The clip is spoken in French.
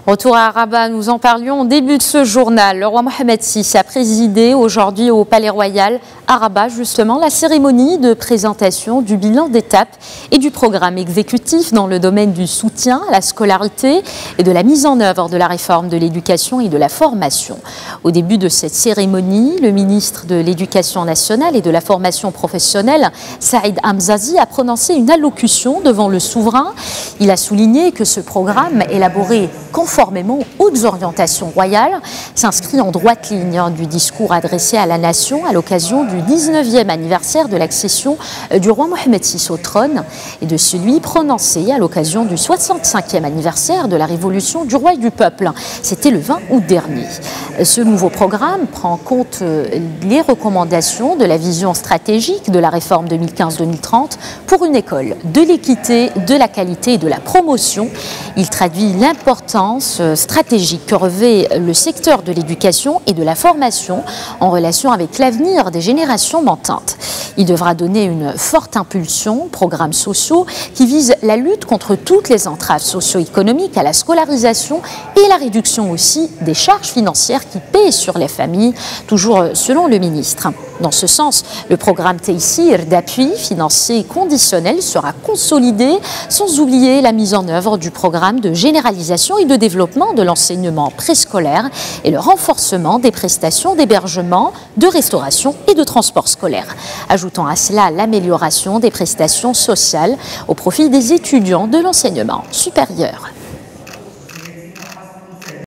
Retour à Rabat, nous en parlions au début de ce journal. Le roi Mohamed VI a présidé aujourd'hui au Palais Royal à Rabat, justement, la cérémonie de présentation du bilan d'étape et du programme exécutif dans le domaine du soutien à la scolarité et de la mise en œuvre de la réforme de l'éducation et de la formation. Au début de cette cérémonie, le ministre de l'Éducation nationale et de la formation professionnelle, Saïd Hamzazi, a prononcé une allocution devant le souverain. Il a souligné que ce programme, élaboré conformément aux orientations royales, s'inscrit en droite ligne du discours adressé à la nation à l'occasion du 19e anniversaire de l'accession du roi Mohamed VI au trône et de celui prononcé à l'occasion du 65e anniversaire de la révolution du roi et du peuple. C'était le 20 août dernier. Ce nouveau programme prend en compte les recommandations de la vision stratégique de la réforme 2015-2030 pour une école de l'équité, de la qualité et de la promotion. Il traduit l'importance stratégique que revêt le secteur de l'éducation et de la formation en relation avec l'avenir des générations montantes. Il devra donner une forte impulsion aux programmes sociaux qui visent la lutte contre toutes les entraves socio-économiques à la scolarisation et la réduction aussi des charges financières qui pèsent sur les familles, toujours selon le ministre. Dans ce sens, le programme Tayssir d'appui financier conditionnel sera consolidé, sans oublier la mise en œuvre du programme de généralisation et de développement de l'enseignement préscolaire et le renforcement des prestations d'hébergement, de restauration et de transport scolaire. Ajoutant à cela l'amélioration des prestations sociales au profit des étudiants de l'enseignement supérieur.